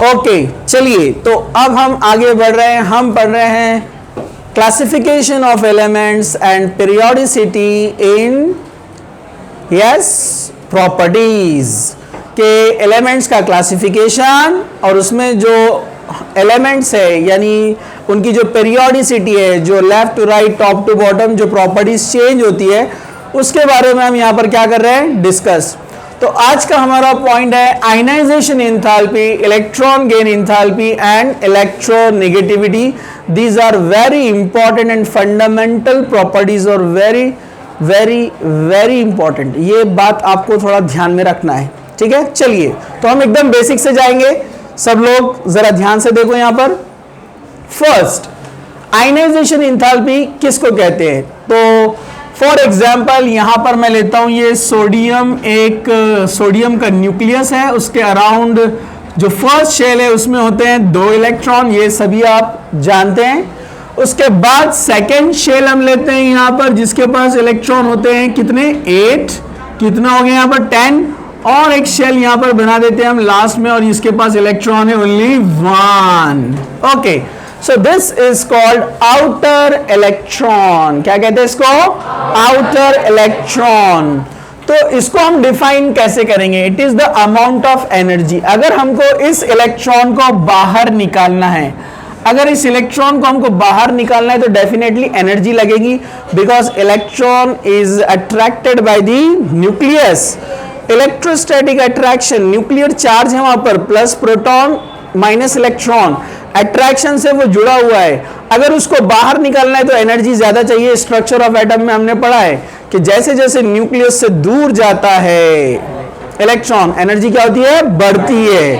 Okay चलिए, तो अब हम आगे बढ़ रहे हैं। हम पढ़ रहे हैं classification of elements and periodicity in properties के एलिमेंट्स का क्लासिफिकेशन, और उसमें जो एलिमेंट्स है यानी उनकी जो पीरियोडिसिटी है, जो left to right top to bottom जो प्रॉपर्टीज चेंज होती है, उसके बारे में हम यहाँ पर क्या कर रहे हैं, डिस्कस। तो आज का हमारा पॉइंट है ionisation enthalpy, electron gain enthalpy and electronegativity. These are very important and fundamental properties और वेरी वेरी वेरी इंपॉर्टेंट। ये बात आपको थोड़ा ध्यान में रखना है, ठीक है। चलिए, तो हम एकदम बेसिक से जाएंगे। सब लोग जरा ध्यान से देखो यहाँ पर। फर्स्ट, आयनाइजेशन एंथैल्पी किसको कहते हैं? तो फॉर एग्जाम्पल यहां पर मैं लेता हूं ये सोडियम, एक सोडियम का न्यूक्लियस है, उसके अराउंड जो फर्स्ट शेल है उसमें होते हैं 2 इलेक्ट्रॉन, ये सभी आप जानते हैं। उसके बाद सेकेंड शेल हम लेते हैं यहां पर, जिसके पास इलेक्ट्रॉन होते हैं कितने, 8, कितना हो गया यहां पर 10, और एक शेल यहां पर बना देते हैं हम लास्ट में, और इसके पास इलेक्ट्रॉन है only 1। Okay, so this is called outer electron। क्या कहते हैं इसको, outer electron। तो इसको हम डिफाइन कैसे करेंगे? It is the amount of energy. अगर हमको इस इलेक्ट्रॉन को बाहर निकालना है, अगर इस इलेक्ट्रॉन को हमको बाहर निकालना है तो डेफिनेटली एनर्जी लगेगी, because electron is attracted by the nucleus. Electrostatic attraction, nuclear charge है वहां पर, plus proton minus electron, attraction से वो जुड़ा हुआ है। अगर उसको बाहर निकालना है तो एनर्जी ज्यादा चाहिए। स्ट्रक्चर ऑफ एटम में हमने पढ़ा है कि जैसे जैसे न्यूक्लियस से दूर जाता है इलेक्ट्रॉन, एनर्जी क्या होती है, बढ़ती है।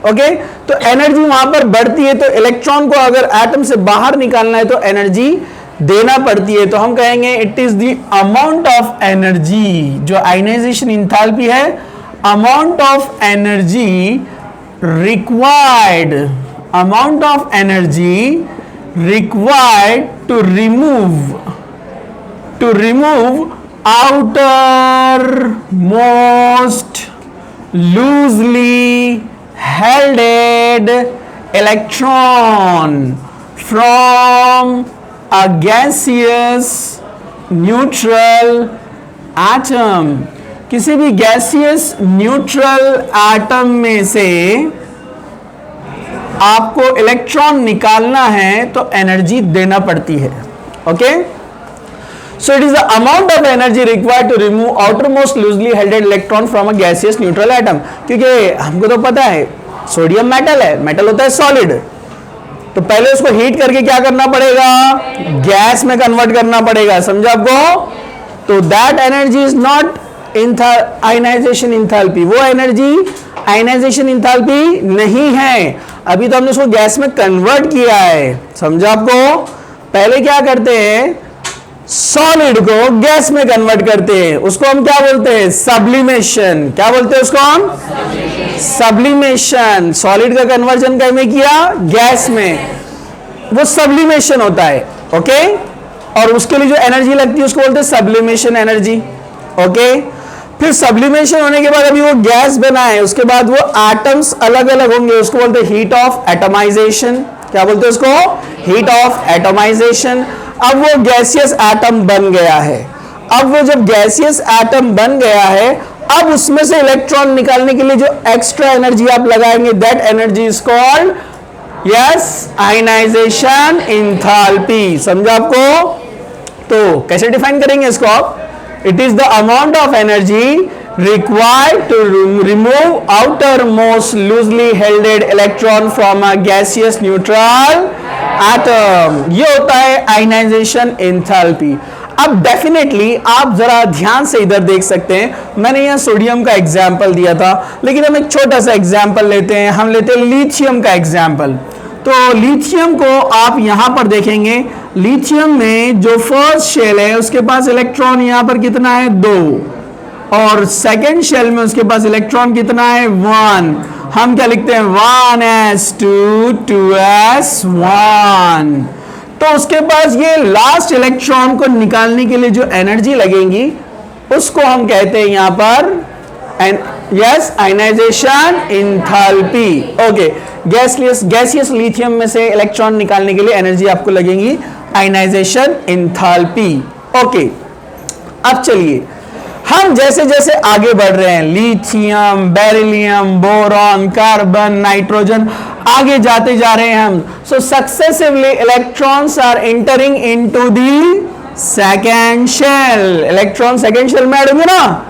ओके, तो एनर्जी वहां पर बढ़ती है, तो इलेक्ट्रॉन को अगर एटम से बाहर निकालना है तो एनर्जी देना पड़ती है। तो हम कहेंगे it is the amount of energy, जो आयनाइजेशन एंथैल्पी है, amount of energy required, amount of energy required to remove outermost loosely held electron from a gaseous neutral atom। किसी भी गैसियस न्यूट्रल एटम में से आपको इलेक्ट्रॉन निकालना है तो एनर्जी देना पड़ती है। Okay, so it is the amount of energy required to remove outermost loosely helded electron from a gaseous neutral atom. क्योंकि हमको तो पता है सोडियम मेटल है, मेटल होता है सॉलिड, तो पहले उसको हीट करके क्या करना पड़ेगा, गैस में कन्वर्ट करना पड़ेगा। समझा आपको? तो that energy is not ionisation enthalpy, वो एनर्जी आयनाइजेशन एंथैल्पी नहीं है। अभी तो हमने उसको गैस में कन्वर्ट किया है। समझा आपको? पहले क्या करते हैं, सॉलिड को गैस में कन्वर्ट करते हैं, उसको हम क्या बोलते हैं, सब्लिमेशन। क्या बोलते हैं उसको हम, सब्लिमेशन। सॉलिड का कन्वर्जन कहीं में किया, गैस में, वो सब्लिमेशन होता है। ओके, और उसके लिए जो एनर्जी लगती है उसको बोलते हैं सब्लिमेशन एनर्जी। ओके, फिर सब्लिमेशन होने के बाद अभी वो गैस बना है, उसके बाद वो एटम्स अलग अलग होंगे, उसको बोलते हैं हीट ऑफ एटमाइजेशन। क्या बोलते हैं उसको, हीट ऑफ एटमाइजेशन। अब वो गैसियस एटम बन गया है। अब वो जब गैसियस एटम बन गया है, अब उसमें से इलेक्ट्रॉन निकालने के लिए जो एक्स्ट्रा एनर्जी आप लगाएंगे, that energy is called ionisation enthalpy. समझा आपको? तो कैसे डिफाइन करेंगे इसको आप? It is the amount of energy required to remove outermost loosely held electron from a gaseous neutral atom। ये होता है आयनाइजेशन एंथैल्पी। अब डेफिनेटली आप जरा ध्यान से इधर देख सकते हैं, मैंने यहाँ सोडियम का एग्जाम्पल दिया था, लेकिन हम एक छोटा सा एग्जाम्पल लेते हैं। हम लेते हैं लिथियम का एग्जाम्पल। तो लिथियम को आप यहां पर देखेंगे, लिथियम में जो फर्स्ट शेल है उसके पास इलेक्ट्रॉन यहां पर कितना है, 2, और सेकेंड शेल में उसके पास इलेक्ट्रॉन कितना है, 1। हम क्या लिखते हैं, 1s2 2s1। तो उसके पास ये लास्ट इलेक्ट्रॉन को निकालने के लिए जो एनर्जी लगेगी उसको हम कहते हैं यहां पर ionisation enthalpy. Okay, gaseous lithium में से इलेक्ट्रॉन निकालने के लिए एनर्जी आपको लगेगी आयनाइजेशन एंथैल्पी। ओके, अब चलिए हम जैसे जैसे आगे बढ़ रहे हैं, lithium, beryllium, boron, carbon, nitrogen, आगे जाते जा रहे हैं हम। So successively electrons are entering into the second shell. Electron second shell में ऐड होंगे ना।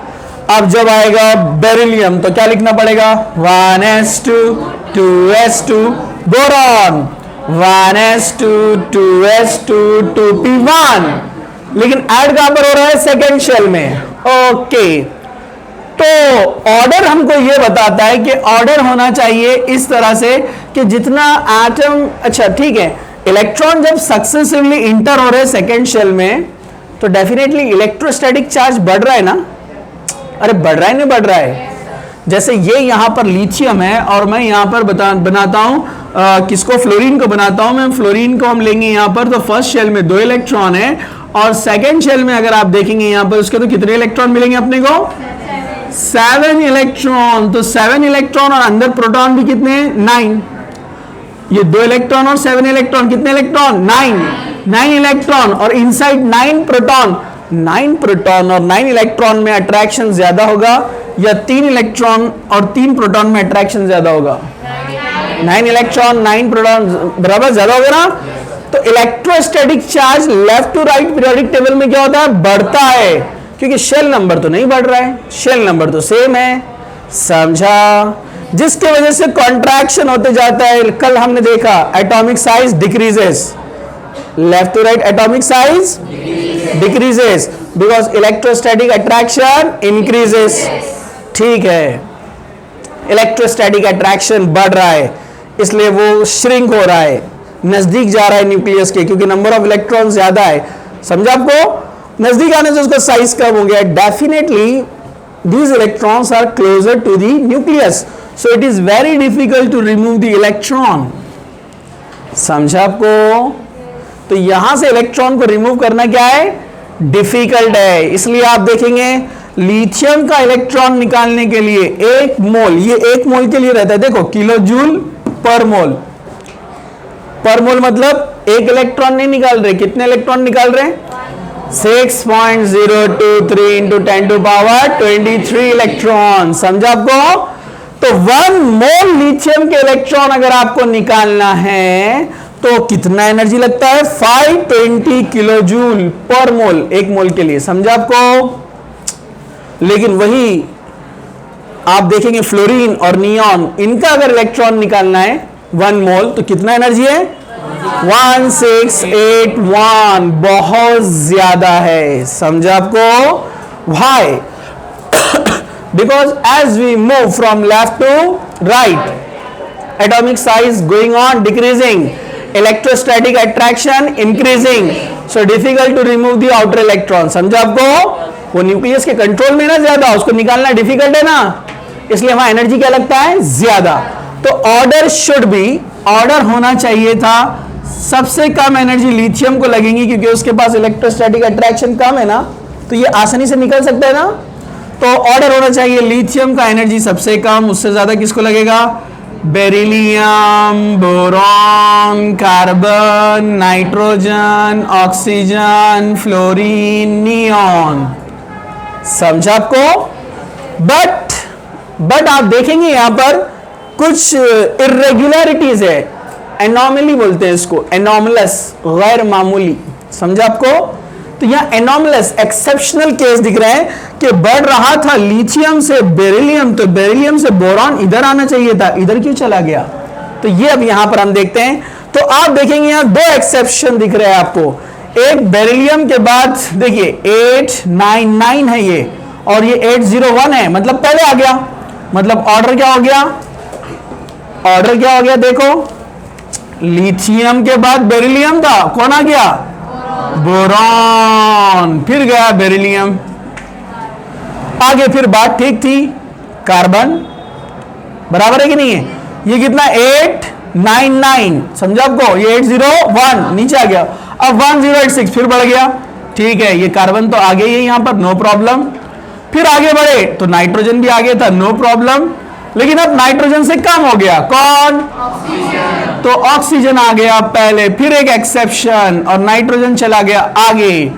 अब जब आएगा बेरिलियम तो क्या लिखना पड़ेगा? 1s2 2s2, boron 1s2 2s2 2p1, लेकिन ऐड कहां पर हो रहा है? सेकेंड शेल में। ओके, तो ऑर्डर हमको यह बताता है कि ऑर्डर होना चाहिए इस तरह से कि जितना एटम, अच्छा ठीक है, इलेक्ट्रॉन जब सक्सेसिवली इंटर हो रहे हैं सेकेंड शेल में तो डेफिनेटली इलेक्ट्रोस्टैटिक चार्ज बढ़ रहा है ना। अरे बढ़ रहा है, नहीं बढ़ रहा है? जैसे ये यहां पर लिथियम है और मैं यहां पर बनाता हूं किसको? फ्लोरीन को बनाता हूं मैं। फ्लोरीन को हम लेंगे यहां पर, तो फर्स्ट शेल में 2 इलेक्ट्रॉन है और सेकेंड शेल में अगर आप देखेंगे यहां पर उसके तो कितने इलेक्ट्रॉन मिलेंगे अपने को? 7 इलेक्ट्रॉन। तो 7 इलेक्ट्रॉन और अंदर प्रोटॉन भी कितने? 9। ये 2 इलेक्ट्रॉन और 7 इलेक्ट्रॉन, कितने इलेक्ट्रॉन? 9 इलेक्ट्रॉन और इनसाइड 9 प्रोटॉन। 9 प्रोटॉन और 9 इलेक्ट्रॉन में अट्रैक्शन ज्यादा होगा या 3 इलेक्ट्रॉन और 3 प्रोटॉन में अट्रैक्शन ज्यादा होगा? 9 इलेक्ट्रॉन 9 प्रोटॉन बराबर ज्यादा होगा ना। तो electrostatic charge left to right periodic table में क्या होता है? बढ़ता है, क्योंकि शेल नंबर तो नहीं बढ़ रहा है, शेल नंबर तो सेम है। समझा? जिसके वजह से कॉन्ट्रैक्शन होते जाता है। कल हमने देखा atomic size decreases, left to right atomic size decreases because electrostatic attraction increases. ठीक है, इलेक्ट्रोस्टैटिक अट्रैक्शन बढ़ रहा है इसलिए वो श्रिंक हो रहा है, नजदीक जा रहा है न्यूक्लियस के, क्योंकि नंबर ऑफ इलेक्ट्रॉन ज्यादा है। समझा आपको? नजदीक आने से उसका साइज कम हो गया। Definitely these electrons are closer to the nucleus, so it is very difficult to remove the electron. समझा आपको? तो यहां से इलेक्ट्रॉन को रिमूव करना क्या है? डिफिकल्ट है। इसलिए आप देखेंगे लिथियम का इलेक्ट्रॉन निकालने के लिए 1 मोल, ये 1 मोल के लिए रहता है, देखो किलो जूल पर मोल। पर मोल मतलब 1 इलेक्ट्रॉन नहीं निकाल रहे, कितने इलेक्ट्रॉन निकाल रहे हैं? 6.023 into 10 to power 23 इलेक्ट्रॉन। समझा आपको? तो 1 मोल लिथियम के इलेक्ट्रॉन अगर आपको निकालना है तो कितना एनर्जी लगता है? 520 किलो जूल पर मोल, 1 मोल के लिए। समझा आपको? लेकिन वही आप देखेंगे फ्लोरीन और नियॉन, इनका अगर इलेक्ट्रॉन निकालना है 1 मोल तो कितना एनर्जी है? 1681, बहुत ज्यादा है। समझा आपको? Why? Because as we move from left to right, atomic size going on decreasing, electrostatic attraction increasing, so difficult to remove the outer electron. समझा आपको? वो न्यूक्लियस के कंट्रोल में ना ज्यादा, उसको निकालना डिफिकल्ट है ना, इसलिए वहां एनर्जी क्या लगता है? ज्यादा। तो ऑर्डर शुड बी, ऑर्डर होना चाहिए था सबसे कम एनर्जी लिथियम को लगेगी क्योंकि उसके पास इलेक्ट्रोस्टैटिक अट्रैक्शन कम है ना, तो ये आसानी से निकल सकता है ना। तो ऑर्डर होना चाहिए लिथियम का एनर्जी सबसे कम, उससे ज्यादा किसको लगेगा? Beryllium, boron, carbon, nitrogen, oxygen, fluorine, neon. समझा आपको? बट आप देखेंगे यहां पर कुछ इर्रेगुलरिटीज है, एनॉमली बोलते हैं इसको, एनॉमलस, गैर मामूली। समझा आपको? तो यहां एनॉमलस, एक्सेप्शनल केस दिख रहे हैं कि बढ़ रहा था लिथियम से बेरिलियम, तो बेरिलियम से बोरॉन इधर आना चाहिए था, इधर क्यों चला गया? तो ये अब यहां पर हम देखते हैं। तो आप देखेंगे यहां 2 एक्सेप्शन दिख रहे हैं आपको। एक बेरिलियम के बाद देखिए 899 है ये, और ये 801 है, मतलब पहले आ गया। मतलब ऑर्डर क्या हो गया? ऑर्डर क्या हो गया? देखो, लिथियम के बाद बेरिलियम था, कौन आ गया? बोरॉन, फिर गया बेरिलियम, आगे फिर बात ठीक थी। कार्बन बराबर है कि नहीं है? ये कितना? 899। समझा आपको? ये 801 नीचे आ गया, अब 1086 फिर बढ़ गया। ठीक है, ये कार्बन तो आगे ही है यहां पर, नो प्रॉब्लम। फिर आगे बढ़े तो नाइट्रोजन भी आगे था, नो प्रॉब्लम। लेकिन अब नाइट्रोजन से कम हो गया, कौन? ऑक्सीजन। तो ऑक्सीजन आ गया पहले, फिर एक एक्सेप्शन और नाइट्रोजन चला गया आगे,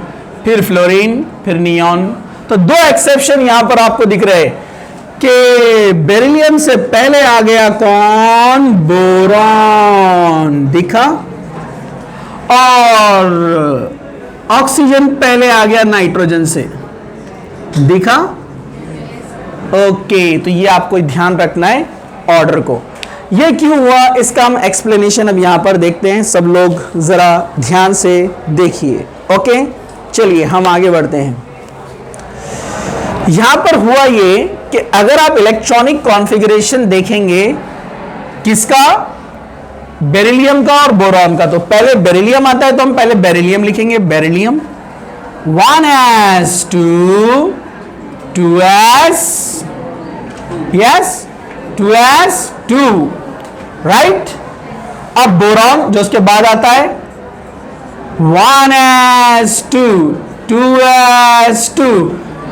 फिर फ्लोरीन, फिर नियॉन। तो दो एक्सेप्शन यहां पर आपको दिख रहे कि बेरिलियम से पहले आ गया कौन? बोरॉन, दिखा, और ऑक्सीजन पहले आ गया नाइट्रोजन से, दिखा। ओके, तो ये आपको ध्यान रखना है ऑर्डर को। ये क्यों हुआ इसका हम एक्सप्लेनेशन अब यहां पर देखते हैं, सब लोग जरा ध्यान से देखिए। ओके, चलिए हम आगे बढ़ते हैं। यहां पर हुआ ये कि अगर आप इलेक्ट्रॉनिक कॉन्फ़िगरेशन देखेंगे किसका? बेरिलियम का और बोरॉन का। तो पहले बेरिलियम आता है तो हम पहले बेरिलियम लिखेंगे, beryllium 1s2 2s, yes 2s2, right. अब बोरॉन जो उसके बाद आता है 1s2 2s2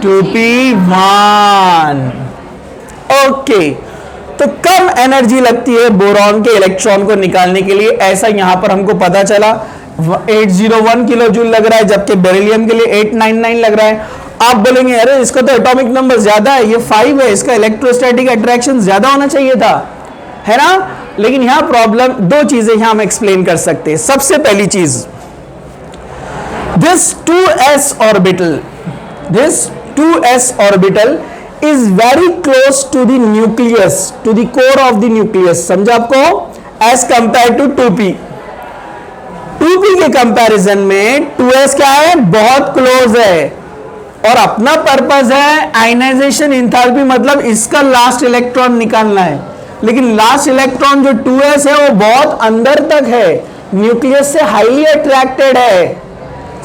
2p1। ओके, तो कम एनर्जी लगती है बोरॉन के इलेक्ट्रॉन को निकालने के लिए, ऐसा यहां पर हमको पता चला। 801 किलो जूल लग रहा है, जबकि बेरिलियम के लिए 899 लग रहा है। आप बोलेंगे अरे इसका तो एटॉमिक नंबर ज्यादा है, ये 5 है, इसका इलेक्ट्रोस्टैटिक अट्रैक्शन ज्यादा होना चाहिए था, है ना। लेकिन यहां प्रॉब्लम, दो चीजें यहां हम एक्सप्लेन कर सकते हैं। सबसे पहली चीज, this 2s orbital is very close to the nucleus, to the core of the nucleus, समझा आपको, as compared to 2p। 2p के कंपैरिजन में 2s क्या है? बहुत क्लोज है, और अपना पर्पस है आयनाइजेशन एंथैल्पी, मतलब इसका लास्ट इलेक्ट्रॉन निकालना है। लेकिन लास्ट इलेक्ट्रॉन जो 2s है वो बहुत अंदर तक है, न्यूक्लियस से हाईली अट्रैक्टेड है,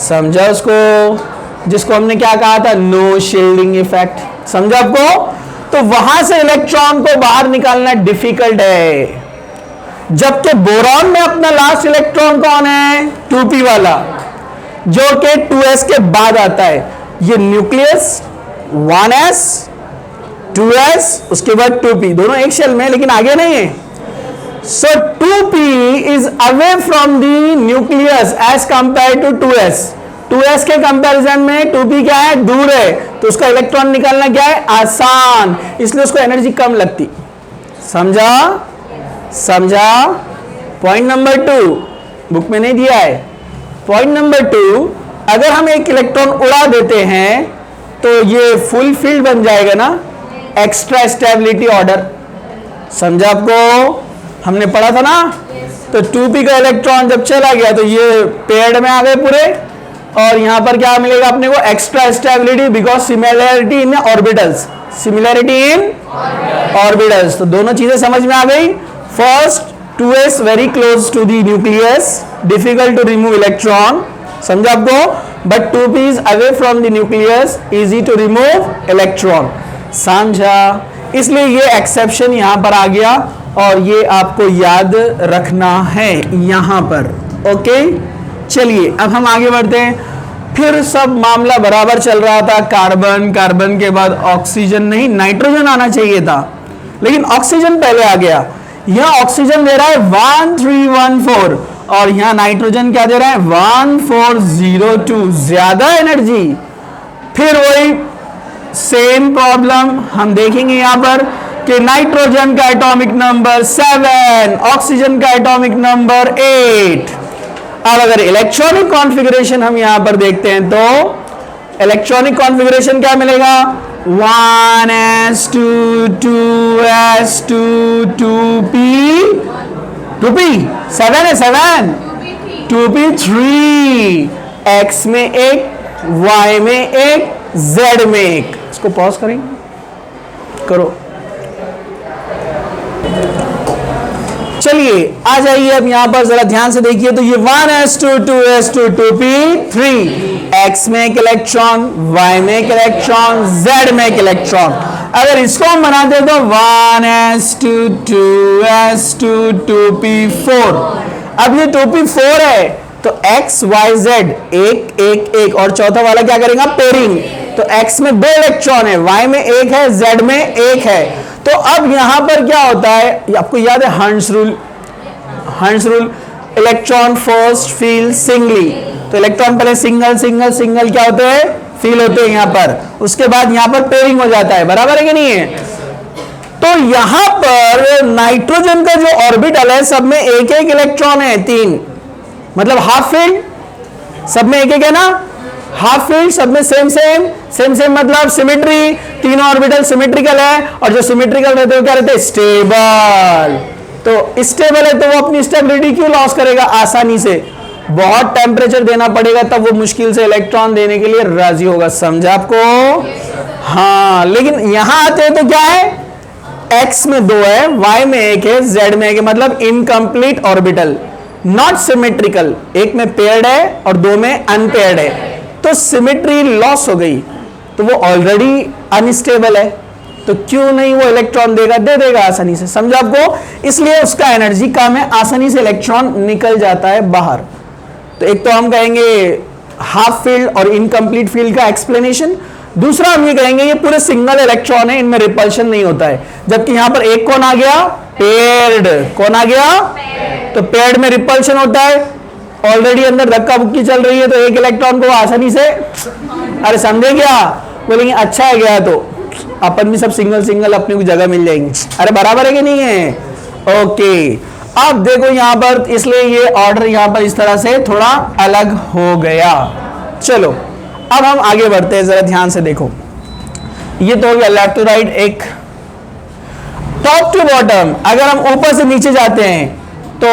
समझा उसको, जिसको हमने क्या कहा था? नो शील्डिंग इफेक्ट, समझा आपको। तो वहां से इलेक्ट्रॉन को बाहर निकालना डिफिकल्ट है। जबकि बोरॉन में अपना लास्ट इलेक्ट्रॉन कौन है? 2p वाला, जो कि 2s के बाद आता है। ये न्यूक्लियस 1s 2s उसके बाद 2p, दोनों एक शेल में, लेकिन आगे नहीं है। So 2p is away from the nucleus as compare to 2s। 2s के कंपैरिजन में 2p क्या है? दूर है, तो उसका इलेक्ट्रॉन निकालना क्या है? आसान, इसलिए उसको एनर्जी कम लगती, समझा? समझा? पॉइंट नंबर 2 बुक में नहीं दिया है। पॉइंट नंबर 2, अगर हम एक इलेक्ट्रॉन उड़ा देते हैं तो ये फुल फील्ड बन जाएगा ना, एक्स्ट्रा स्टेबिलिटी ऑर्डर, समझा आपको, हमने पढ़ा था ना। तो 2p का इलेक्ट्रॉन जब चला गया तो ये पेयर्ड में आ गए पूरे, और यहां पर क्या मिलेगा अपने को? Extra stability, because similarity in orbitals, similarity in orbitals. तो दोनों चीजें समझ में आ गई। First, 2s very close to the nucleus, difficult to remove electron, समझा आपको, but 2p is away from the nucleus, easy to remove electron, समझा। इसलिए ये एक्सेप्शन यहां पर आ गया, और ये आपको याद रखना है यहां पर। ओके, चलिए अब हम आगे बढ़ते हैं। फिर सब मामला बराबर चल रहा था, कार्बन, कार्बन के बाद ऑक्सीजन, नहीं नाइट्रोजन आना चाहिए था, लेकिन ऑक्सीजन पहले आ गया। यहां ऑक्सीजन दे रहा है 1314, और यहां नाइट्रोजन क्या दे रहा है? 1402, ज्यादा एनर्जी। फिर वही सेम प्रॉब्लम हम देखेंगे यहां पर कि नाइट्रोजन का एटॉमिक नंबर 7, ऑक्सीजन का एटॉमिक नंबर 8। अब अगर इलेक्ट्रॉनिक कॉन्फ़िगरेशन हम यहां पर देखते हैं तो इलेक्ट्रॉनिक कॉन्फ़िगरेशन क्या मिलेगा? 1s2 2s2 2p 7 है, 7 2p3, x में एक, y में एक, z में एक। इसको पॉज करेंगे, करो। चलिए आ जाइए अब यहां पर जरा ध्यान से देखिए। तो ये 1s2 2s2 2p3, x में एक इलेक्ट्रॉन, y में एक इलेक्ट्रॉन, z में एक इलेक्ट्रॉन। अगर इसको हम बनाते तो 1s2 2s2 2p4। अब ये 2p4 है तो x y z एक एक एक, और चौथा वाला क्या करेगा? पेयरिंग। तो x में 2 इलेक्ट्रॉन है, y में एक है, z में एक है। तो अब यहां पर क्या होता है, आपको याद है हंस रूल, हंस rule, electron first feel singly, तो इलेक्ट्रॉन पहले सिंगल सिंगल सिंगल क्या होते हैं, फील होते हैं यहां पर, उसके बाद यहां पर पेयरिंग हो जाता है, बराबर है कि नहीं है। तो यहां पर नाइट्रोजन का जो ऑर्बिटल है सब में एक एक इलेक्ट्रॉन है, 3, मतलब हाफ फील्ड, सब में एक एक है ना, हाफ फील्ड, सब में सेम सेम सेम सेम, मतलब सिमेट्री, तीनों ऑर्बिटल सिमेट्रिकल है, और जो सिमेट्रिकल रहते हैं क्या रहते हैं, स्टेबल। तो स्टेबल है तो वो अपनी स्टेबिलिटी क्यों लॉस करेगा आसानी से, बहुत टेम्परेचर देना पड़ेगा तब वो मुश्किल से इलेक्ट्रॉन देने के लिए राजी होगा, समझा आपको। हाँ, लेकिन यहां आते हैं तो क्या है, x में 2 है, y में 1 है, z में 1 है, मतलब इनकम्प्लीट ऑर्बिटल, नॉट सिमेट्रिकल, एक में पेयर्ड है और 2 में अनपेयर्ड है, तो सिमेट्री लॉस हो गई, तो वो ऑलरेडी अनस्टेबल है, तो क्यों नहीं वो इलेक्ट्रॉन देगा, दे देगा आसानी से, समझा आपको, इसलिए उसका एनर्जी कम है, आसानी से इलेक्ट्रॉन निकल जाता है बाहर। तो एक तो हम कहेंगे हाफ फील्ड और इनकम्प्लीट फील्ड का एक्सप्लेनेशन, दूसरा हम ये कहेंगे ये पूरे सिंगल इलेक्ट्रॉन है, इनमें रिपल्शन नहीं होता है, जबकि यहां पर एक कौन आ गया, पेयर्ड, कौन आ गया, तो पेयर्ड में रिपल्शन होता है, ऑलरेडी अंदर धक्का बुक्की चल रही है, तो एक इलेक्ट्रॉन को आसानी से, अरे समझे क्या, बोलेंगे अच्छा है गया, तो अपन भी सब सिंगल सिंगल अपने को जगह मिल जाएंगे, अरे बराबर है कि नहीं है, ओके। अब देखो यहां पर, इसलिए ये ऑर्डर यहां पर इस तरह से थोड़ा अलग हो गया। चलो अब हम आगे बढ़ते हैं, जरा ध्यान से देखो, ये तो हो गया लेफ्ट टू राइट, एक टॉप टू बॉटम। अगर हम ऊपर से नीचे जाते हैं तो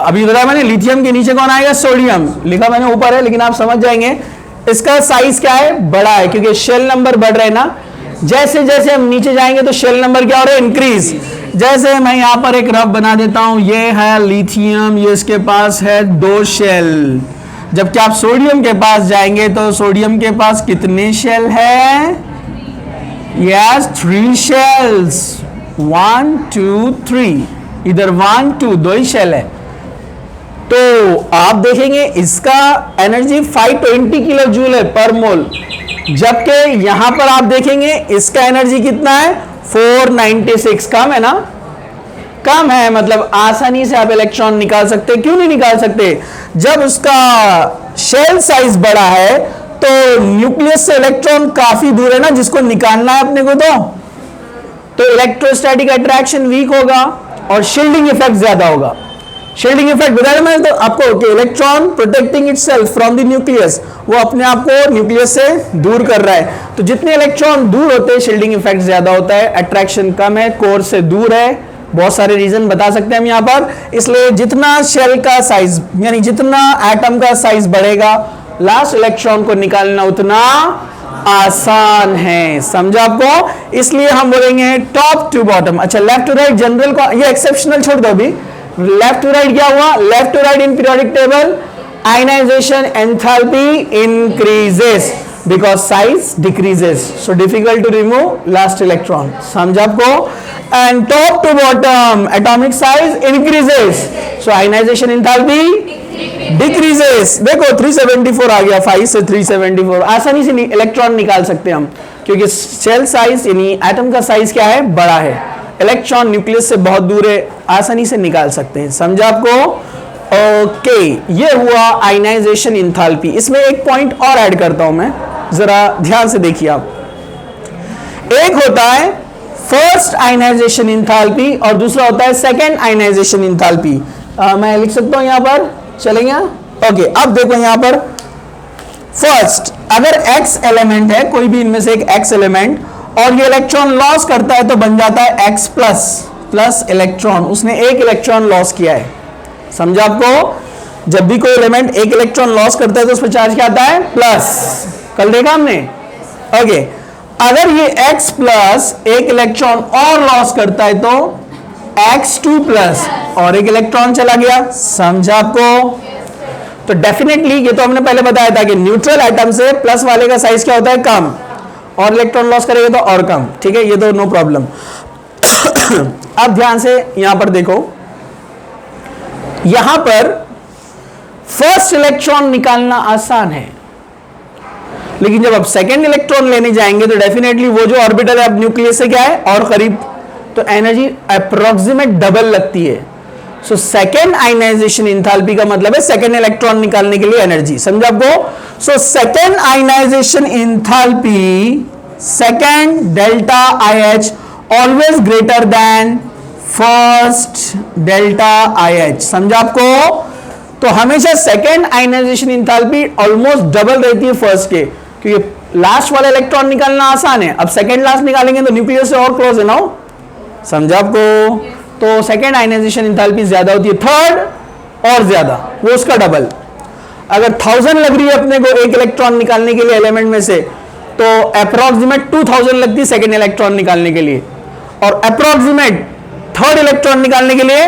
अभी बताया मैंने, लिथियम के नीचे कौन आएगा, सोडियम, लिखा मैंने ऊपर है, लेकिन आप समझ जाएंगे इसका साइज क्या है, बड़ा है, क्योंकि शेल नंबर बढ़ रहे हैं ना, जैसे जैसे हम नीचे जाएंगे तो शेल नंबर क्या हो रहा है, इंक्रीज। जैसे मैं यहां पर एक रफ बना देता हूं, ये है लिथियम, ये इसके पास है 2 शेल, जबकि आप सोडियम के पास जाएंगे तो सोडियम के पास कितने शेल है, यस 3 शेल्स, 1 2 3, इधर 1 2 2 ही शेल है। तो आप देखेंगे इसका एनर्जी 520 किलो जूल है पर मोल, जबकि यहां पर आप देखेंगे इसका एनर्जी कितना है, 496, कम है ना, कम है, मतलब आसानी से आप इलेक्ट्रॉन निकाल सकते, क्यों नहीं निकाल सकते, जब उसका शेल साइज बड़ा है तो न्यूक्लियस से इलेक्ट्रॉन काफी दूर है ना, जिसको निकालना है अपने को, तो इलेक्ट्रोस्टैटिक अट्रैक्शन वीक होगा और शील्डिंग इफेक्ट ज्यादा होगा। शील्डिंग इफेक्ट बताया मैंने तो आपको कि electron protecting itself from the nucleus, वो अपने आप को न्यूक्लियस से दूर कर रहा है, तो जितने इलेक्ट्रॉन दूर होते हैं शील्डिंग इफेक्ट ज्यादा होता है, अट्रैक्शन कम है, कोर से दूर है, बहुत सारे रीजन बता सकते हैं हम यहाँ पर। इसलिए जितना शेल का साइज यानी जितना एटम का साइज बढ़ेगा, लास्ट इलेक्ट्रॉन को निकालना उतना आसान है, समझा आपको। इसलिए हम बोलेंगे टॉप टू बॉटम। अच्छा, लेफ्ट टू राइट जनरल को, ये एक्सेप्शनल छोड़ दो अभी, लेफ्ट टू राइट क्या हुआ, left to right in periodic table ionisation enthalpy increases because size decreases, so difficult to remove last electron, समझा आपको। and top to bottom atomic size increases, so ionization enthalpy decreases। देखो 374 आ गया, 5 से 374, आसानी से electron निकाल सकते हैं हम, क्योंकि सेल साइज यानी एटम का साइज क्या है, बड़ा है, इलेक्ट्रॉन न्यूक्लियस से बहुत दूर है, आसानी से निकाल सकते हैं, समझा आपको। ओके, ये हुआ आयनाइजेशन इंथैल्पी। इसमें एक पॉइंट और ऐड करता हूं मैं, जरा ध्यान से देखिए आप। एक होता है फर्स्ट आयनाइजेशन इंथैल्पी और दूसरा होता है सेकंड आयनाइजेशन इंथैल्पी। मैं लिख सकता हूं यहां पर, चलेंगे। ओके, अब देखो यहां पर फर्स्ट, अगर x एलिमेंट है, कोई भी इनमें से एक x एलिमेंट, और ये इलेक्ट्रॉन लॉस करता है तो बन जाता है x प्लस इलेक्ट्रॉन, उसने एक इलेक्ट्रॉन लॉस किया है, समझा आपको। जब भी कोई एलिमेंट एक इलेक्ट्रॉन लॉस करता है तो उस पर चार्ज क्या आता है, प्लस, कल देखा हमने। ओके, अगर ये x प्लस एक इलेक्ट्रॉन और लॉस करता है तो x2 प्लस और एक इलेक्ट्रॉन चला गया, समझा आपको। तो डेफिनेटली ये तो हमने पहले बताया था कि न्यूट्रल एटम से प्लस वाले का साइज क्या होता है, कम, और इलेक्ट्रॉन लॉस करेगा तो और कम, ठीक है, ये तो नो प्रॉब्लम। अब ध्यान से यहां पर देखो, यहां पर फर्स्ट इलेक्ट्रॉन निकालना आसान है, लेकिन जब आप सेकेंड इलेक्ट्रॉन लेने जाएंगे तो डेफिनेटली वो जो ऑर्बिटल है अब न्यूक्लियस से क्या है और करीब, तो एनर्जी अप्रोक्सीमेट डबल लगती है। सो सेकेंड आयनाइजेशन इंथैल्पी का मतलब है सेकेंड इलेक्ट्रॉन निकालने के लिए एनर्जी, समझा आपको। So second ionisation enthalpy, second delta IH always greater than first delta IH, समझा आपको। तो हमेशा second ionisation enthalpy almost double रहती है फर्स्ट के, क्योंकि लास्ट वाला इलेक्ट्रॉन निकालना आसान है, अब सेकेंड लास्ट निकालेंगे तो न्यूक्लियस से और क्लोज है ना, समझा आपको। तो सेकेंड आयनाइजेशन इंथैल्पी ज्यादा होती है, थर्ड और ज्यादा, वो उसका डबल। अगर 1000 लग रही है अपने को एक इलेक्ट्रॉन निकालने के लिए एलिमेंट में से, तो अप्रोक्सीमेट 2000 लगती है सेकेंड इलेक्ट्रॉन निकालने के लिए, और अप्रोक्सीमेट थर्ड इलेक्ट्रॉन निकालने के लिए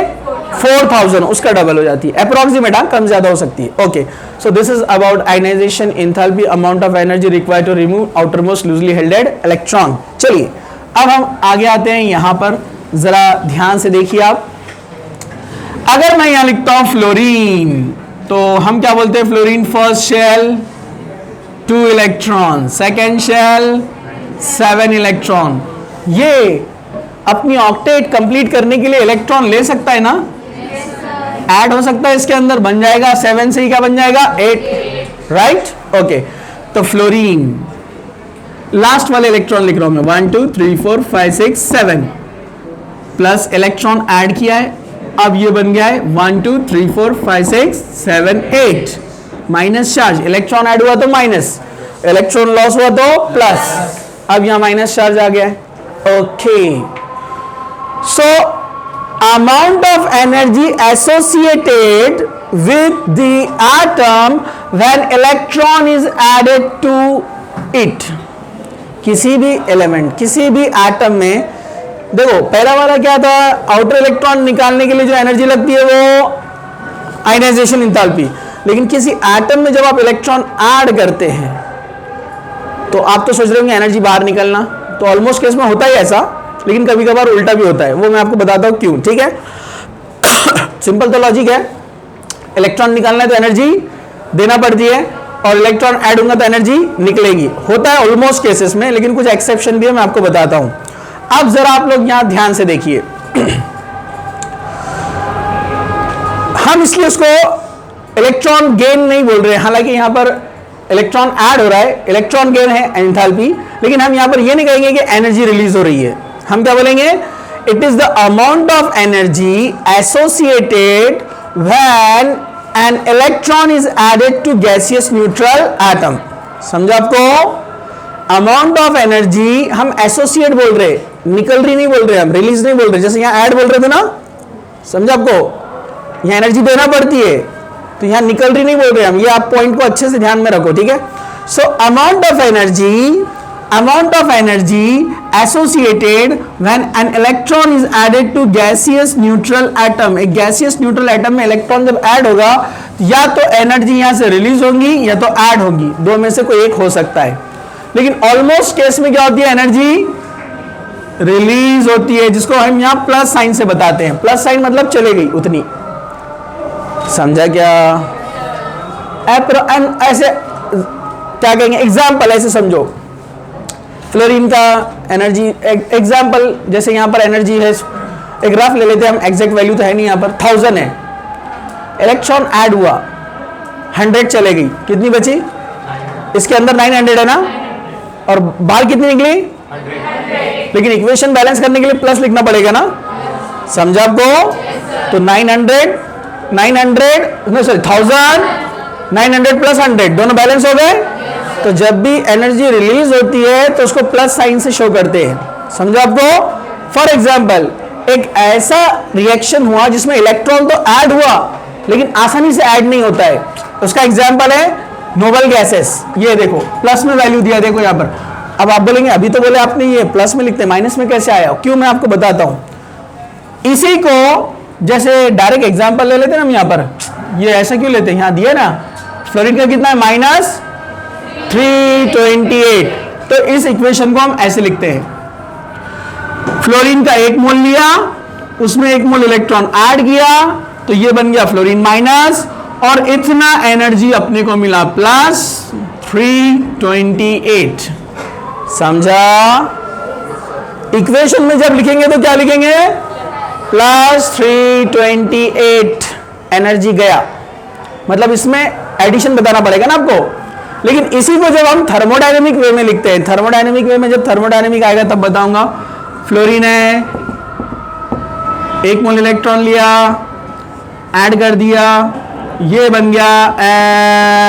4000, उसका डबल हो जाती है। अप्रोक्सीमेट, हाँ, कम ज्यादा हो सकती है। Okay, so this is about ionisation enthalpy, amount of energy required to remove outermost loosely helded electron. चलिए अब हम आगे आते हैं, यहां पर जरा ध्यान से देखिए आप। अगर मैं यहां लिखता हूं फ्लोरीन, तो हम क्या बोलते हैं, fluorine first shell 2 electron, second shell 7 electron. ये अपनी ऑक्टेट कंप्लीट करने के लिए इलेक्ट्रॉन ले सकता है ना, ऐड हो सकता है इसके अंदर, बन जाएगा 7 से ही क्या बन जाएगा 8, राइट। ओके, तो फ्लोरीन लास्ट वाले इलेक्ट्रॉन लिख रहा हूं मैं, 1 2 3 4 5 6 7 प्लस इलेक्ट्रॉन ऐड किया है, अब ये बन गया है 1 2 3 4 5 6 7 8, माइनस चार्ज, इलेक्ट्रॉन ऐड हुआ तो माइनस, इलेक्ट्रॉन लॉस हुआ तो प्लस, अब यहां माइनस चार्ज आ गया है। Okay, so amount of energy associated with the atom when electron is added to it, किसी भी एलिमेंट, किसी भी एटम में, देखो पहला वाला क्या था, आउटर इलेक्ट्रॉन निकालने के लिए जो एनर्जी लगती है वो आयनाइजेशन इंथैल्पी, लेकिन किसी एटम में जब आप इलेक्ट्रॉन ऐड करते हैं तो आप तो सोच रहे होंगे एनर्जी बाहर निकलना, तो ऑलमोस्ट केस में होता ही ऐसा, लेकिन कभी कभार उल्टा भी होता है, वो मैं आपको बताता हूं क्यों, ठीक है। सिंपल तो लॉजिक है, इलेक्ट्रॉन निकालना है तो एनर्जी देना पड़ती है, और इलेक्ट्रॉन ऐड होगा तो एनर्जी निकलेगी, होता है ऑलमोस्ट केसेस में, लेकिन कुछ एक्सेप्शन भी है, मैं आपको बताता हूं। अब जरा आप लोग यहां ध्यान से देखिए, हम इसलिए उसको इलेक्ट्रॉन गेन नहीं बोल रहे, हालांकि यहां पर इलेक्ट्रॉन ऐड हो रहा है, इलेक्ट्रॉन गेन है एंथैल्पी, लेकिन हम यहां पर ये नहीं कहेंगे कि एनर्जी रिलीज हो रही है, हम क्या बोलेंगे, it is the amount of energy associated when an electron is added to gaseous neutral atom, समझा आपको। अमाउंट ऑफ एनर्जी हम एसोसिएट बोल रहे, निकल रही नहीं बोल रहे, हम रिलीज नहीं बोल रहे, जैसे यहां ऐड बोल रहे थे ना, समझा आपको, यहां एनर्जी देना पड़ती है, तो यहां निकल रही नहीं बोल रहे हम, ये आप पॉइंट को अच्छे से ध्यान में रखो, ठीक है। So amount of energy associated when an electron is added to gaseous neutral atom, एक गैसियस न्यूट्रल एटम में इलेक्ट्रॉन जब ऐड होगा, या तो एनर्जी यहां से रिलीज होगी या तो ऐड होगी, दो में से कोई एक हो सकता है, लेकिन ऑलमोस्ट केस में क्या होती है, एनर्जी रिलीज होती है, जिसको हम यहां प्लस साइन से बताते हैं, प्लस साइन मतलब चले गई उतनी, समझा क्या। ऐसे क्या कहेंगे, एग्जाम्पल ऐसे समझो, फ्लोरीन का एनर्जी एग्जाम्पल, जैसे यहां पर एनर्जी है, एक ग्राफ ले लेते हैं हम, एग्जैक्ट वैल्यू तो है नहीं, यहां पर 1000 है, इलेक्ट्रॉन ऐड हुआ 100 चले गई, कितनी बची, इसके अंदर 900 है ना, और बाहर कितनी निकली 100, लेकिन इक्वेशन बैलेंस करने के लिए प्लस लिखना पड़ेगा ना, समझा आपको। तो 1000 900 प्लस 100 दोनों बैलेंस हो गए, तो जब भी एनर्जी रिलीज होती है तो उसको प्लस साइन से शो करते हैं, समझो आपको। फॉर एग्जांपल, एक ऐसा रिएक्शन हुआ जिसमें इलेक्ट्रॉन तो ऐड हुआ लेकिन आसानी से ऐड नहीं होता है, उसका एग्जांपल है नोबल गैसेस, ये देखो प्लस में वैल्यू दिया, देखो यहां पर। अब आप बोलेंगे अभी तो बोले आपने ये प्लस में लिखते, माइनस में कैसे आया, क्यों, मैं आपको बताता हूं। इसी को जैसे डायरेक्ट एग्जांपल ले लेते हैं हम, यहां पर ये ऐसा क्यों लेते हैं, यहां दिया ना, फ्लोरीन का कितना है -328, तो इस इक्वेशन को हम ऐसे लिखते हैं, फ्लोरीन का 1 मोल लिया, उसमें 1 मोल इलेक्ट्रॉन ऐड किया, तो ये बन गया फ्लोरीन माइनस, और इतना एनर्जी अपने को मिला प्लस 328। समझा? इक्वेशन में जब लिखेंगे तो क्या लिखेंगे? प्लस 328 एनर्जी गया, मतलब इसमें एडिशन बताना पड़ेगा ना आपको। लेकिन इसी को जब हम थर्मोडायनेमिक वे में लिखते हैं, थर्मोडायनेमिक वे में जब थर्मोडायनेमिक आएगा तब बताऊंगा। फ्लोरीन है, 1 मोल इलेक्ट्रॉन लिया, ऐड कर दिया, ये बन गया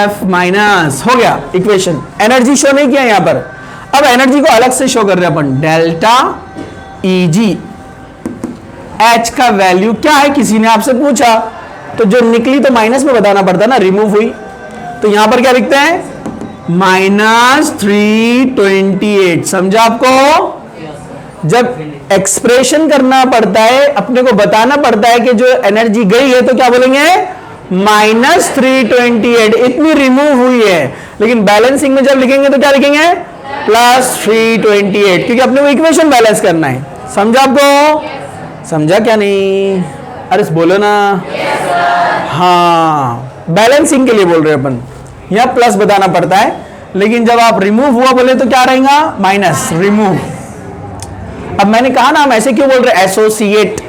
F माइनस, हो गया इक्वेशन। एनर्जी शो नहीं किया यहां पर। अब एनर्जी को अलग से शो कर रहे हैं अपन, डेल्टा Eg। H का वैल्यू क्या है किसी ने आपसे पूछा, तो जो निकली तो माइनस में बताना पड़ता ना, रिमूव हुई। तो यहां पर क्या लिखते हैं? -328। समझा आपको? जब एक्सप्रेशन करना पड़ता है, अपने को बताना पड़ता है कि जो एनर्जी गई है, तो क्या बोलेंगे? -328, इतनी रिमूव हुई है। लेकिन बैलेंसिंग में जब लिखेंगे तो क्या लिखेंगे? +328, क्योंकि अपने को इक्वेशन बैलेंस करना है। समझा आपको? समझा क्या नहीं? अरे बोलो ना। हाँ, बैलेंसिंग के लिए बोल रहे हैं अपन, यहां प्लस बताना पड़ता है। लेकिन जब आप रिमूव हुआ बोले तो क्या रहेगा? Minus, remove. अब मैंने कहा ना, हम ऐसे क्यों बोल रहे हैं? एसोसिएट,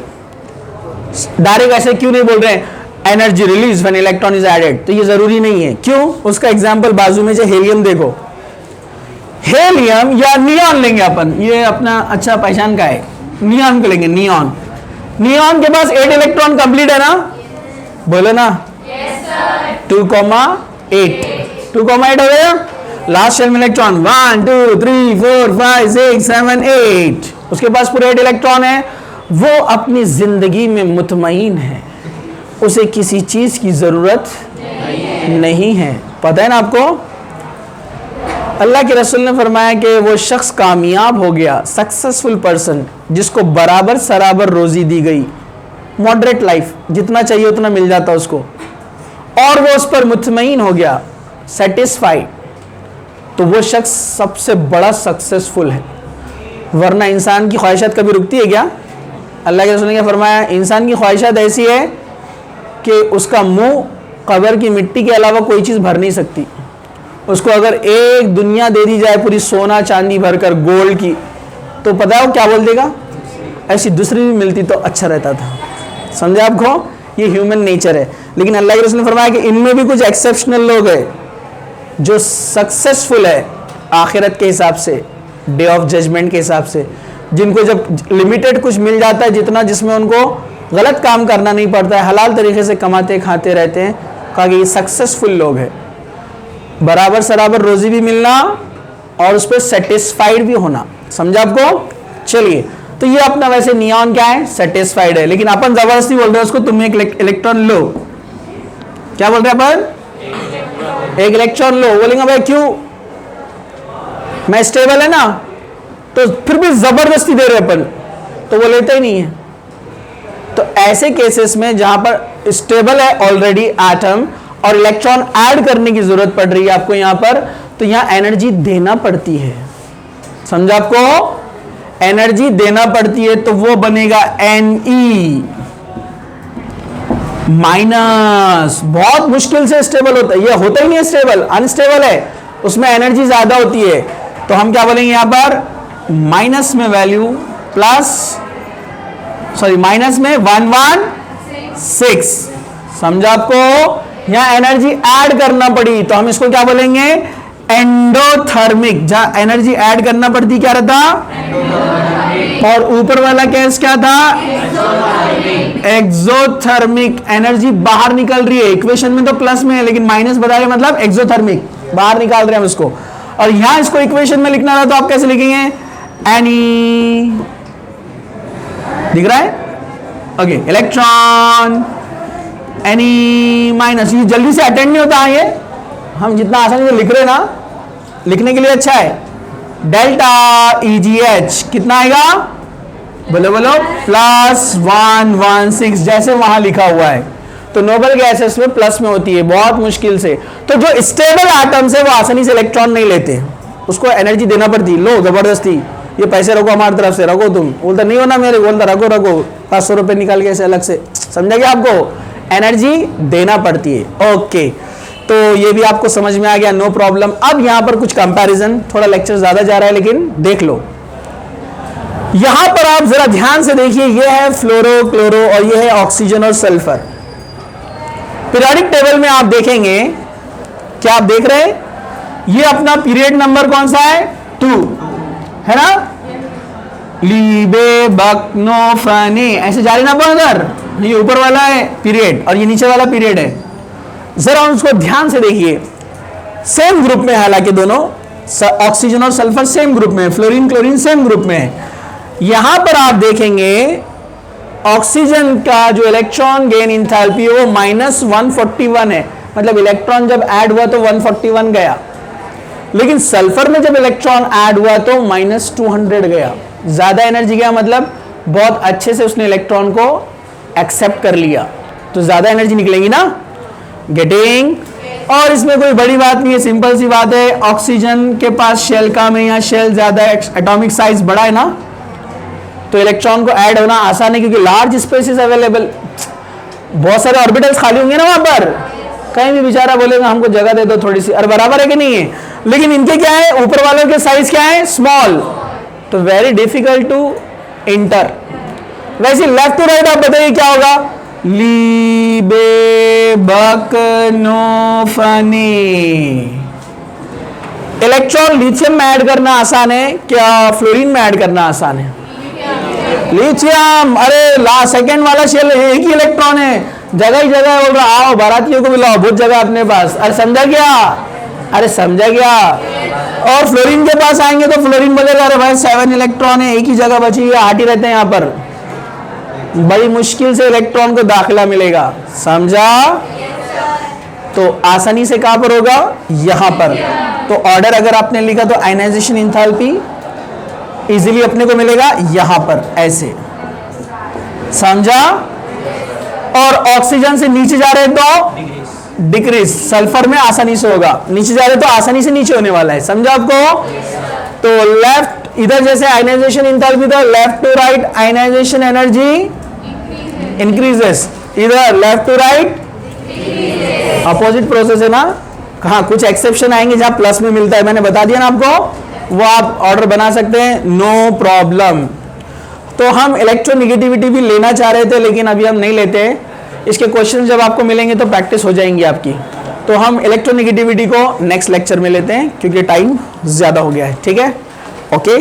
डायरेक्ट ऐसे क्यों नहीं बोल रहे हैं energy release when electron is added? तो ये जरूरी नहीं है। क्यों? उसका एग्जांपल बाजू में जो हेलियम देखो, हेलियम या नियॉन लेंगे अपन, ये अपना अच्छा पहचान का है, नियॉन को लेंगे। नियॉन, नियॉन के पास 8 इलेक्ट्रॉन कंप्लीट है ना? बोलो ना। 2,8 2,8 हो गया। लास्ट शेल में इलेक्ट्रॉन 1 2 3 4 5 6 7 8, उसके पास पूरे 8 इलेक्ट्रॉन है। वो अपनी जिंदगी में मुतमईन है, उसे किसी चीज की जरूरत नहीं है। पता है ना आपको? अल्लाह के रसूल ने फरमाया कि वो शख्स कामयाब हो गया, सक्सेसफुल पर्सन, जिसको बराबर सराबर रोजी दी गई, मॉडरेट लाइफ, जितना चाहिए उतना मिल जाता उसको, और वो उस पर मुतमईन हो गया, सेटिस्फाइड, तो वो शख्स सबसे बड़ा सक्सेसफुल है। वरना इंसान की ख्वाहिशात कभी रुकती है क्या? अल्लाह के रसूल ने फरमाया, इंसान की ख्वाहिशात ऐसी है कि उसका मुंह कब्र की मिट्टी के अलावा कोई चीज़ भर नहीं सकती। उसको अगर एक दुनिया दे दी जाए पूरी सोना चांदी भरकर, गोल्ड की, तो पता है वो क्या बोल देगा? ऐसी दूसरी भी मिलती तो अच्छा रहता था। समझे आपको? ये ह्यूमन नेचर है। लेकिन अल्लाह के रसूल ने फरमाया कि इनमें भी कुछ एक्सेप्शनल लोग हैं जो सक्सेसफुल है आखिरत के हिसाब से, डे ऑफ जजमेंट के हिसाब से, जिनको जब लिमिटेड कुछ मिल जाता है, जितना जिसमें उनको गलत काम करना नहीं पड़ता है, हलाल तरीके से कमाते खाते रहते हैं। कहा कि ये सक्सेसफुल लोग हैं। बराबर सराबर रोजी भी मिलना और उस पर सेटिस्फाइड भी होना। समझा आपको? चलिए, तो ये अपना वैसे नियॉन क्या है? सेटिस्फाइड है। लेकिन अपन जबरदस्ती बोल रहे हैं उसको, तुम एक इलेक्ट्रॉन लो। क्या बोल रहे हैं अपन? एक इलेक्ट्रॉन लो। बोलेंगे भाई क्यों? मैं स्टेबल है ना, तो फिर भी जबरदस्ती दे रहे अपन, तो वो लेता ही नहीं है। तो ऐसे केसेस में जहां पर स्टेबल है ऑलरेडी एटम और इलेक्ट्रॉन ऐड करने की जरूरत पड़ रही है आपको यहां पर, तो यहां एनर्जी देना पड़ती है। समझा आपको? एनर्जी देना पड़ती है, तो वो बनेगा Ne माइनस। बहुत मुश्किल से स्टेबल होता है, ये होता ही नहीं है स्टेबल, अनस्टेबल है, उसमें एनर्जी ज्यादा होती है। तो हम क्या बोलेंगे यहां पर? माइनस में वैल्यू प्लस, सॉरी माइनस में 116। समझा आपको? यहां एनर्जी ऐड करना पड़ी, तो हम इसको क्या बोलेंगे? एंडोथर्मिक। जहां एनर्जी ऐड करना पड़ती क्या रहता? और ऊपर वाला केस क्या था? एक्सोथर्मिक। एनर्जी बाहर निकल रही है, इक्वेशन में तो प्लस में है लेकिन माइनस बता रहे, मतलब एक्सोथर्मिक, बाहर निकाल रहे हैं हम इसको। और यहां इसको इक्वेशन में लिखना रहा तो आप कैसे लिखेंगे? एनी, दिख रहा है? Okay, electron any minus. ये जल्दी से अटेंड नहीं होता है, ये हम जितना आसानी से लिख रहे हैं ना, लिखने के लिए अच्छा है। डेल्टा EgH कितना आएगा? बोलो बोलो, +116, जैसे वहां लिखा हुआ है। तो नोबल गैसेस में प्लस में होती है बहुत मुश्किल से। तो जो स्टेबल एटम्स है वो आसानी से इलेक्ट्रॉन नहीं लेते, उसको एनर्जी देना पड़ती। लो जबरदस्ती, ये पैसे रखो हमारी तरफ से, रखो तुम। बोलता नहीं होना मेरे, बोलता रखो रखो, 500 रुपए निकाल के ऐसे अलग से। समझा क्या आपको? एनर्जी देना पड़ती है। ओके, तो ये भी आपको समझ में आ गया, नो प्रॉब्लम। अब यहां पर कुछ कंपैरिजन, थोड़ा लेक्चर ज्यादा जा रहा है लेकिन देख लो। यहां पर आप जरा ध्यान से देखिए, ये है फ्लोरो क्लोरो और ये है ऑक्सीजन और सल्फर। पीरियोडिक टेबल में आप देखेंगे, क्या आप देख रहे हैं, ये अपना पीरियड नंबर कौन सा है, 2 है ना, लीबे बक नो फनी, ऐसे जा रही ना अंदर, ये ऊपर वाला है पीरियड और ये नीचे वाला पीरियड है। जरा उसको ध्यान से देखिए, सेम ग्रुप में, हालांकि दोनों ऑक्सीजन और सल्फर सेम ग्रुप में, फ्लोरीन क्लोरीन सेम ग्रुप में है। यहां पर आप देखेंगे ऑक्सीजन का जो इलेक्ट्रॉन गेन इंथैल्पी है वो -141 है, मतलब इलेक्ट्रॉन जब ऐड हुआ तो 141 गया, लेकिन सल्फर में जब इलेक्ट्रॉन ऐड हुआ तो -200 गया। ज्यादा एनर्जी गया, मतलब बहुत अच्छे से उसने इलेक्ट्रॉन को एक्सेप्ट कर लिया, तो ज्यादा एनर्जी निकलेगी ना, गेटिंग। और इसमें कोई बड़ी बात नहीं है, सिंपल सी बात है, ऑक्सीजन के पास शेल कम है या शेल ज्यादा, एटॉमिक साइज बड़ा है ना, तो इलेक्ट्रॉन को ऐड होना आसान है क्योंकि लार्ज स्पेसेस अवेलेबल, बहुत सारे ऑर्बिटल्स खाली होंगे ना वहां पर, कहीं भी बेचारा बोलेगा हमको जगह दे दो थोड़ी सी, और बराबर है कि नहीं है, लेकिन इनके क्या है, ऊपर वालों के साइज क्या है, स्मॉल, तो वेरी डिफिकल्ट टू इंटर। वैसे लेफ्ट टू राइट आप बताइए क्या होगा, लीबे बक नो फनी। इलेक्ट्रॉन लिथियम में ऐड करना आसान है क्या फ्लोरीन में ऐड करना आसान है, लिथियम, अरे सेकंड वाला शेल एक ही इलेक्ट्रॉन है, जगह ही जगह बोल रहा, आओ बारातियों को बुलाओ, बहुत जगह अपने पास, अरे समझा क्या, अरे समझा क्या। और फ्लोरीन के पास आएंगे तो फ्लोरीन बोलेगा अरे भाई 7 इलेक्ट्रॉन है, एक ही जगह बची है, आठ ही रहते हैं यहाँ पर, बड़ी मुश्किल से इलेक्ट्रॉन को दाखिला मिलेगा, समझा। तो आसानी से कहां पर होगा, यहां पर। तो ऑर्डर अगर आपने लिखा तो आयनाइजेशन इंथैल्पी इजीली अपने को मिलेगा यहां पर, ऐसे, समझा। और ऑक्सीजन से नीचे जा रहे तो डिक्रीज, सल्फर में आसानी से होगा, नीचे जा रहे तो आसानी से नीचे होने वाला है, समझा आपको। तो लेफ्ट, इधर जैसे आयनाइजेशन इंथैल्पी था, left to right ionisation energy increases, इधर left to right opposite process है ना। हाँ, कुछ एक्सेप्शन आएंगे जहां प्लस में मिलता है, मैंने बता दिया ना आपको, वो आप ऑर्डर बना सकते हैं, नो प्रॉब्लम। तो हम इलेक्ट्रोनेगेटिविटी भी लेना चाह रहे थे लेकिन अभी हम नहीं लेते, इसके क्वेश्चन जब आपको मिलेंगे तो प्रैक्टिस हो जाएंगी आपकी। तो हम इलेक्ट्रोनेगेटिविटी को नेक्स्ट लेक्चर में लेते हैं क्योंकि टाइम ज्यादा हो गया है, ठीक है, ओके।